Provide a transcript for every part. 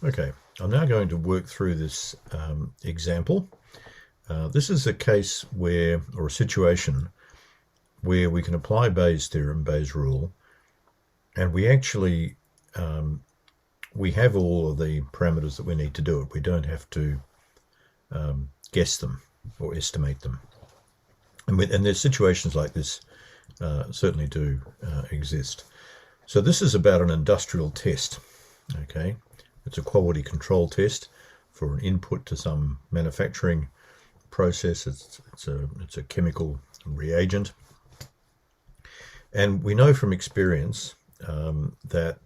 Okay, I'm now going to work through this example. This is a case where, or a situation where we can apply Bayes' theorem, Bayes' rule, and we actually we have all of the parameters that we need to do it. We don't have to guess them or estimate them. And there's situations like this certainly do exist. So this is about an industrial test, okay? It's a quality control test for an input to some manufacturing process. It's a chemical reagent. And we know from experience that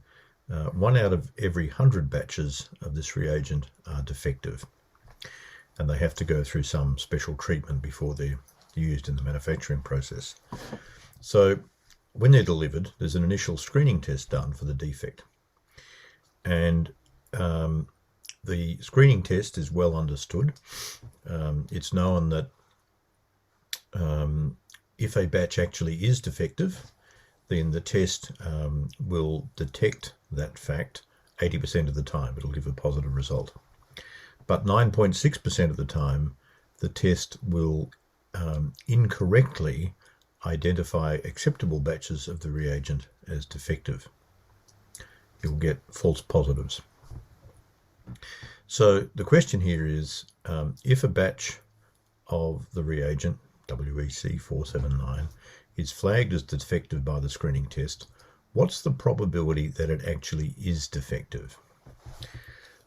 1 out of every 100 batches of this reagent are defective. And they have to go through some special treatment before they're used in the manufacturing process. So when they're delivered, there's an initial screening test done for the defect. And the screening test is well understood. It's known that if a batch actually is defective, then the test will detect that fact 80% of the time. It'll give a positive result. But 9.6% of the time, the test will incorrectly identify acceptable batches of the reagent as defective. You'll get false positives. So the question here is, if a batch of the reagent, WEC479, is flagged as defective by the screening test, what's the probability that it actually is defective?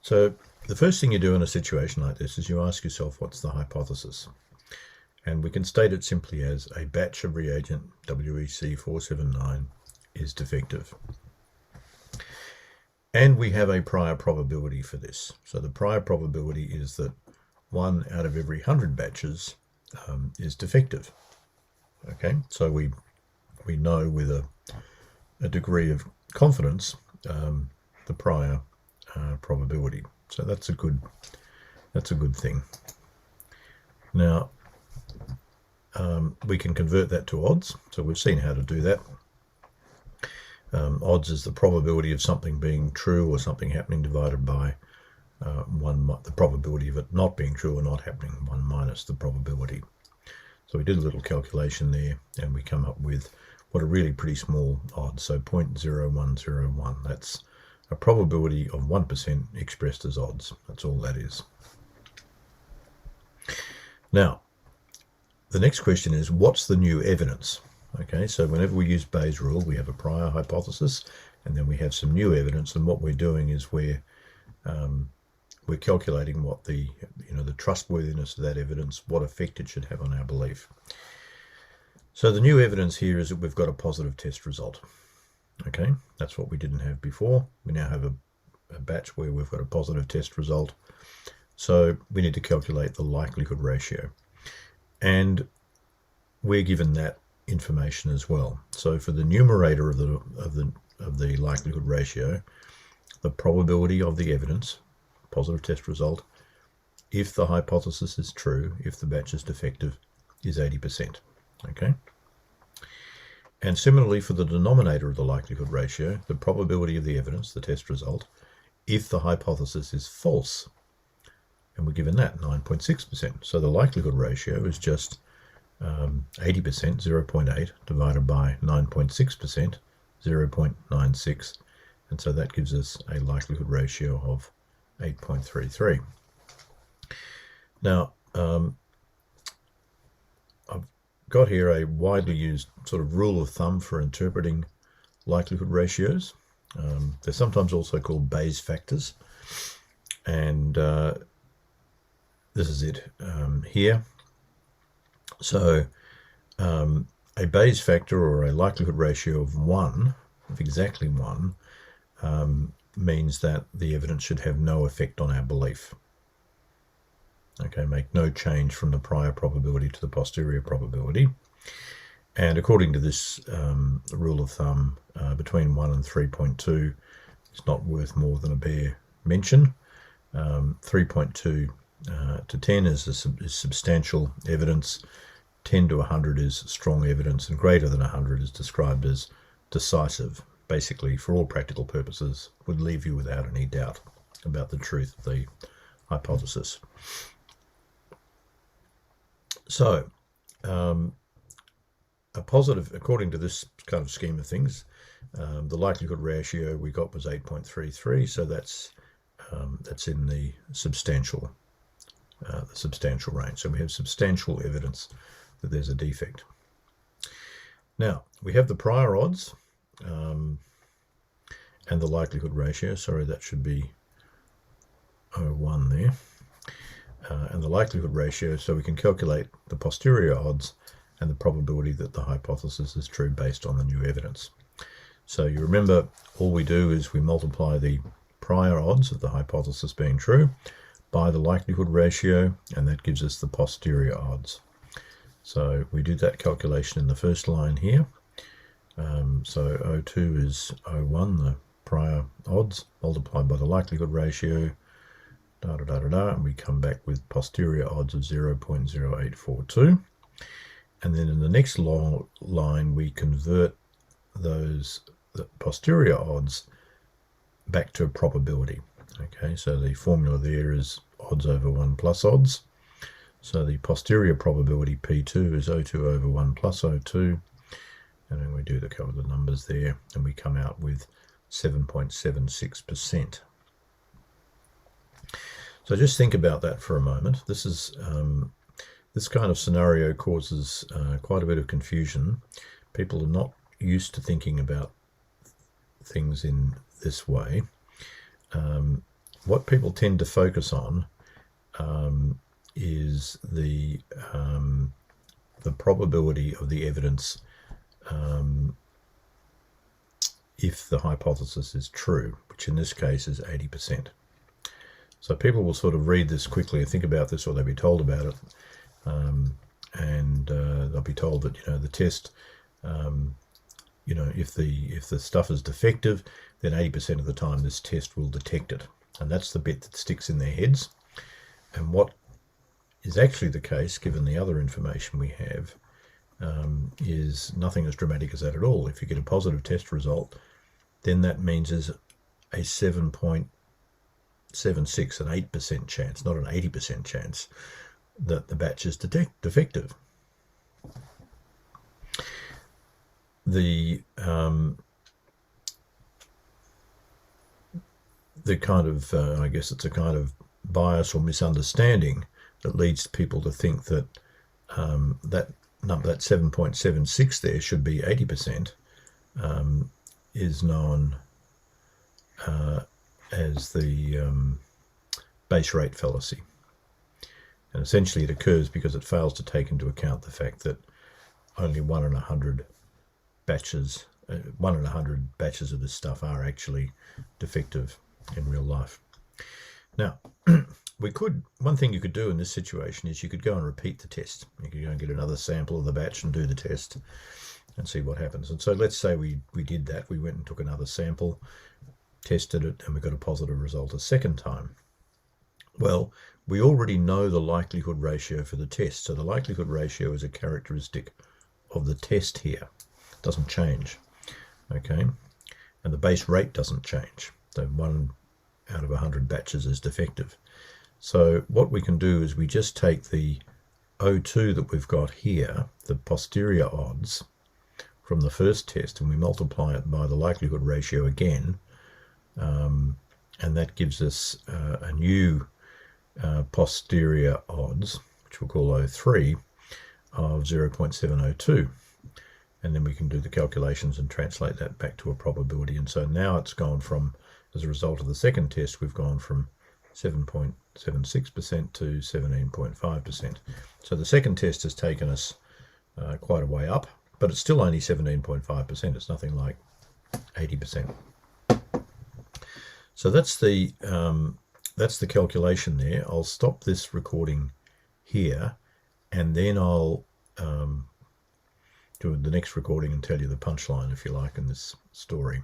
So the first thing you do in a situation like this is you ask yourself, what's the hypothesis? And we can state it simply as a batch of reagent, WEC479, is defective. And we have a prior probability for this. So the prior probability is that 1 out of every 100 batches is defective. Okay, so we know with a degree of confidence the prior probability. So that's a good thing. Now we can convert that to odds. So we've seen how to do that. Odds is the probability of something being true or something happening divided by the probability of it not being true or not happening, 1 minus the probability. So we did a little calculation there and we come up with what are really pretty small odds. So 0.0101, that's a probability of 1% expressed as odds. That's all that is. Now, the next question is, what's the new evidence? Okay, so whenever we use Bayes' rule, we have a prior hypothesis, and then we have some new evidence. And what we're doing is we're calculating what the trustworthiness of that evidence, what effect it should have on our belief. So the new evidence here is that we've got a positive test result. Okay, that's what we didn't have before. We now have a batch where we've got a positive test result. So we need to calculate the likelihood ratio, and we're given that information as well. So for the numerator of the likelihood ratio, the probability of the evidence, positive test result, if the hypothesis is true, if the batch is defective, is 80%. Okay. And similarly for the denominator of the likelihood ratio, the probability of the evidence, the test result, if the hypothesis is false, and we're given that 9.6%. So the likelihood ratio is just 80%, 0.8, divided by 9.6%, 0.96. And so that gives us a likelihood ratio of 8.33. Now, I've got here a widely used sort of rule of thumb for interpreting likelihood ratios. They're sometimes also called Bayes factors. And this is it here. So a Bayes factor, or a likelihood ratio of 1, of exactly 1, means that the evidence should have no effect on our belief. Okay, make no change from the prior probability to the posterior probability. And according to this rule of thumb, between 1 and 3.2, it's not worth more than a bare mention. 3.2 to 10 is substantial evidence. 10 to 100 is strong evidence, and greater than 100 is described as decisive. Basically, for all practical purposes, would leave you without any doubt. about the truth of the hypothesis. So, a positive, according to this kind of scheme of things, the likelihood ratio we got was 8.33, so that's in the substantial range. So we have substantial evidence that there's a defect. Now, we have the prior odds and the likelihood ratio. Sorry, that should be 0.1 there. And the likelihood ratio, so we can calculate the posterior odds and the probability that the hypothesis is true based on the new evidence. So you remember, all we do is we multiply the prior odds of the hypothesis being true by the likelihood ratio, and that gives us the posterior odds. So we do that calculation in the first line here. So O2 is 0.1, the prior odds, multiplied by the likelihood ratio, and we come back with posterior odds of 0.0842. And then in the next long line, we convert the posterior odds back to a probability. Okay, so the formula there is odds over 1 plus odds. So the posterior probability P2 is O2 over 1 plus O2. And then we do the numbers there, and we come out with 7.76%. So just think about that for a moment. This is this kind of scenario causes quite a bit of confusion. People are not used to thinking about things in this way. What people tend to focus on is the probability of the evidence if the hypothesis is true, which in this case is 80%. So people will sort of read this quickly and think about this, or they'll be told about it, and they'll be told that the test, if the stuff is defective, then 80% of the time this test will detect it, and that's the bit that sticks in their heads. And what is actually the case, given the other information we have, is nothing as dramatic as that at all. If you get a positive test result, then that means there's a 7.76, an 8% chance, not an 80% chance, that the batch is defective. The kind of, I guess it's a kind of bias or misunderstanding that leads people to think that that 7.76 there should be 80%, is known as the base rate fallacy. And essentially it occurs because it fails to take into account the fact that only 1 in 100 batches of this stuff are actually defective in real life. Now, one thing you could do in this situation is you could go and repeat the test. You could go and get another sample of the batch and do the test and see what happens. And so let's say we did that. We went and took another sample, tested it, and we got a positive result a second time. Well, we already know the likelihood ratio for the test. So the likelihood ratio is a characteristic of the test here. It doesn't change, okay? And the base rate doesn't change. So 1 out of 100 batches is defective. So what we can do is we just take the O2 that we've got here, the posterior odds from the first test, and we multiply it by the likelihood ratio again, and that gives us a new posterior odds, which we'll call O3, of 0.702. And then we can do the calculations and translate that back to a probability. And so now it's gone from, as a result of the second test, we've gone from 7.76% to 17.5%. So the second test has taken us quite a way up, but it's still only 17.5%. It's nothing like 80%. So that's the calculation there. I'll stop this recording here, and then I'll do the next recording and tell you the punchline, if you like, in this story.